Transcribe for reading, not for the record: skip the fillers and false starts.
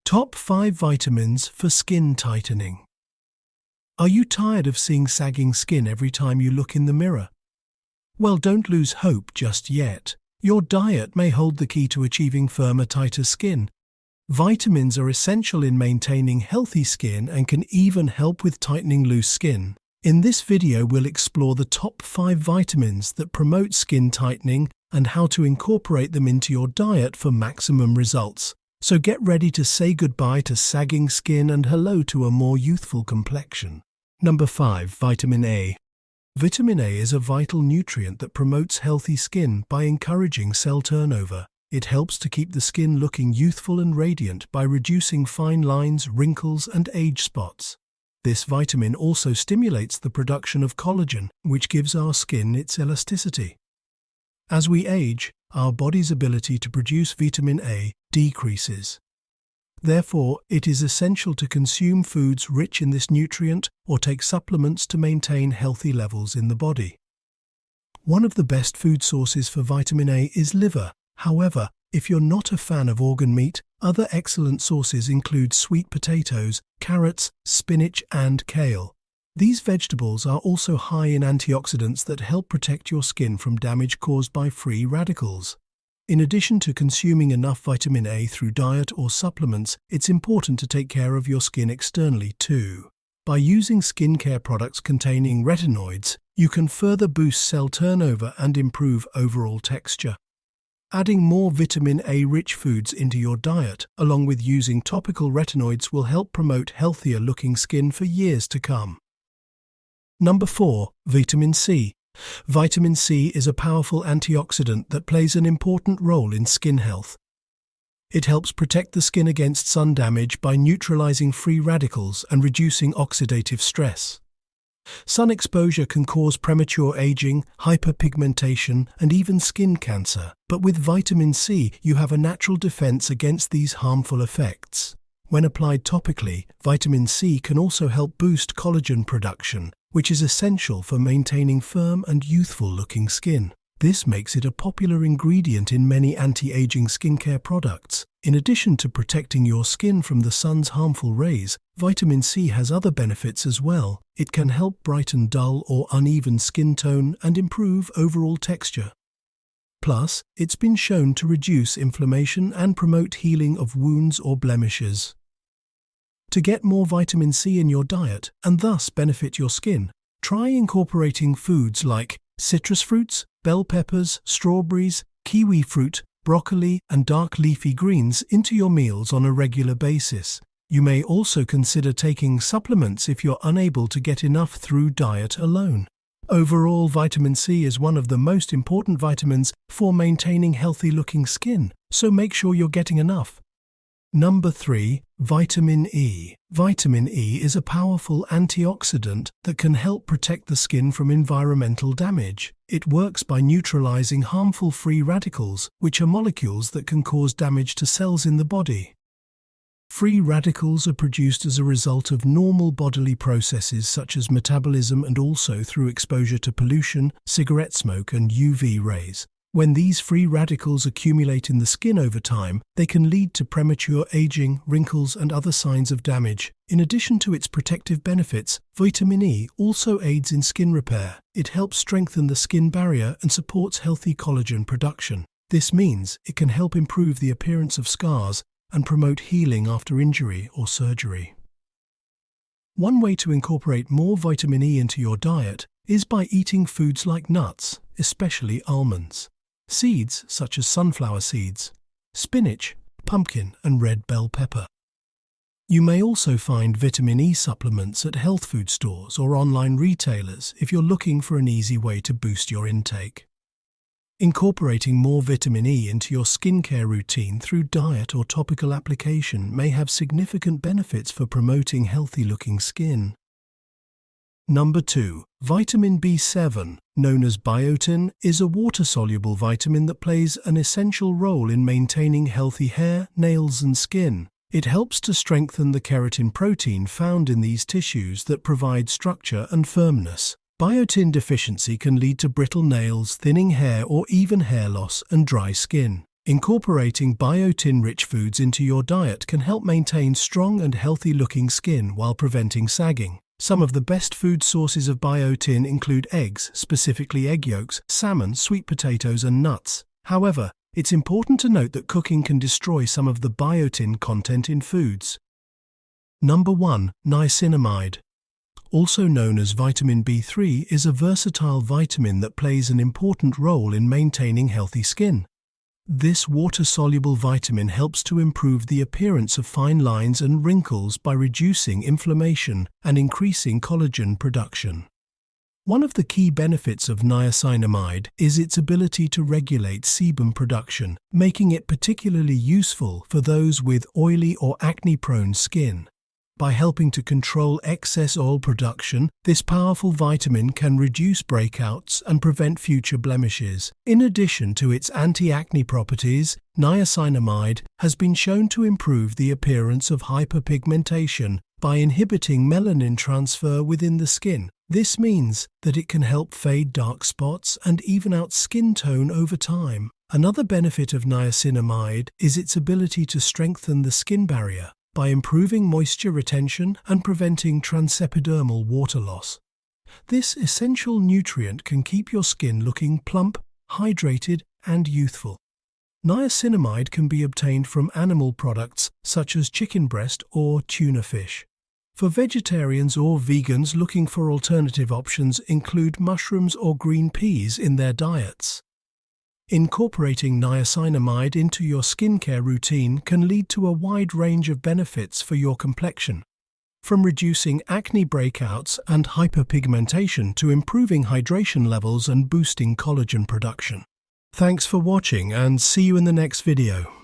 Top 5 vitamins for skin tightening. Are you tired of seeing sagging skin every time you look in the mirror? Well, don't lose hope just yet. Your diet may hold the key to achieving firmer, tighter skin. Vitamins are essential in maintaining healthy skin and can even help with tightening loose skin. In this video, we'll explore the top 5 vitamins that promote skin tightening and how to incorporate them into your diet for maximum results. So get ready to say goodbye to sagging skin and hello to a more youthful complexion. Number 5. Vitamin A. Vitamin A is a vital nutrient that promotes healthy skin by encouraging cell turnover. It helps to keep the skin looking youthful and radiant by reducing fine lines, wrinkles, and age spots. This vitamin also stimulates the production of collagen, which gives our skin its elasticity. As we age, our body's ability to produce vitamin A decreases. Therefore, it is essential to consume foods rich in this nutrient or take supplements to maintain healthy levels in the body. One of the best food sources for vitamin A is liver. However, if you're not a fan of organ meat, other excellent sources include sweet potatoes, carrots, spinach, and kale. These vegetables are also high in antioxidants that help protect your skin from damage caused by free radicals. In addition to consuming enough vitamin A through diet or supplements, it's important to take care of your skin externally too. By using skincare products containing retinoids, you can further boost cell turnover and improve overall texture. Adding more vitamin A-rich foods into your diet, along with using topical retinoids, will help promote healthier-looking skin for years to come. Number 4. Vitamin C. Vitamin C is a powerful antioxidant that plays an important role in skin health. It helps protect the skin against sun damage by neutralizing free radicals and reducing oxidative stress. Sun exposure can cause premature aging, hyperpigmentation, and even skin cancer, but with vitamin C, you have a natural defense against these harmful effects. When applied topically, vitamin C can also help boost collagen production, which is essential for maintaining firm and youthful-looking skin. This makes it a popular ingredient in many anti-aging skincare products. In addition to protecting your skin from the sun's harmful rays, vitamin C has other benefits as well. It can help brighten dull or uneven skin tone and improve overall texture. Plus, it's been shown to reduce inflammation and promote healing of wounds or blemishes. To get more vitamin C in your diet and thus benefit your skin, try incorporating foods like citrus fruits, bell peppers, strawberries, kiwi fruit, broccoli, and dark leafy greens into your meals on a regular basis. You may also consider taking supplements if you're unable to get enough through diet alone. Overall, vitamin C is one of the most important vitamins for maintaining healthy-looking skin, so make sure you're getting enough. Number 3. Vitamin E. Vitamin E is a powerful antioxidant that can help protect the skin from environmental damage. It works by neutralizing harmful free radicals, which are molecules that can cause damage to cells in the body. Free radicals are produced as a result of normal bodily processes such as metabolism and also through exposure to pollution, cigarette smoke, and UV rays. When these free radicals accumulate in the skin over time, they can lead to premature aging, wrinkles, and other signs of damage. In addition to its protective benefits, vitamin E also aids in skin repair. It helps strengthen the skin barrier and supports healthy collagen production. This means it can help improve the appearance of scars and promote healing after injury or surgery. One way to incorporate more vitamin E into your diet is by eating foods like nuts, especially almonds. Seeds such as sunflower seeds, spinach, pumpkin, and red bell pepper. You may also find vitamin E supplements at health food stores or online retailers if you're looking for an easy way to boost your intake. Incorporating more vitamin E into your skincare routine through diet or topical application may have significant benefits for promoting healthy-looking skin. Number 2. Vitamin B7, known as biotin, is a water-soluble vitamin that plays an essential role in maintaining healthy hair, nails, and skin. It helps to strengthen the keratin protein found in these tissues that provide structure and firmness. Biotin deficiency can lead to brittle nails, thinning hair, or even hair loss and dry skin. Incorporating biotin-rich foods into your diet can help maintain strong and healthy-looking skin while preventing sagging. Some of the best food sources of biotin include eggs, specifically egg yolks, salmon, sweet potatoes, and nuts. However, it's important to note that cooking can destroy some of the biotin content in foods. Number 1. Niacinamide. Also known as vitamin B3, is a versatile vitamin that plays an important role in maintaining healthy skin. This water-soluble vitamin helps to improve the appearance of fine lines and wrinkles by reducing inflammation and increasing collagen production. One of the key benefits of niacinamide is its ability to regulate sebum production, making it particularly useful for those with oily or acne-prone skin. By helping to control excess oil production, this powerful vitamin can reduce breakouts and prevent future blemishes. In addition to its anti-acne properties, niacinamide has been shown to improve the appearance of hyperpigmentation by inhibiting melanin transfer within the skin. This means that it can help fade dark spots and even out skin tone over time. Another benefit of niacinamide is its ability to strengthen the skin barrier by improving moisture retention and preventing transepidermal water loss. This essential nutrient can keep your skin looking plump, hydrated, and youthful. Niacinamide can be obtained from animal products such as chicken breast or tuna fish. For vegetarians or vegans looking for alternative options, include mushrooms or green peas in their diets. Incorporating niacinamide into your skincare routine can lead to a wide range of benefits for your complexion, from reducing acne breakouts and hyperpigmentation to improving hydration levels and boosting collagen production. Thanks for watching, and see you in the next video.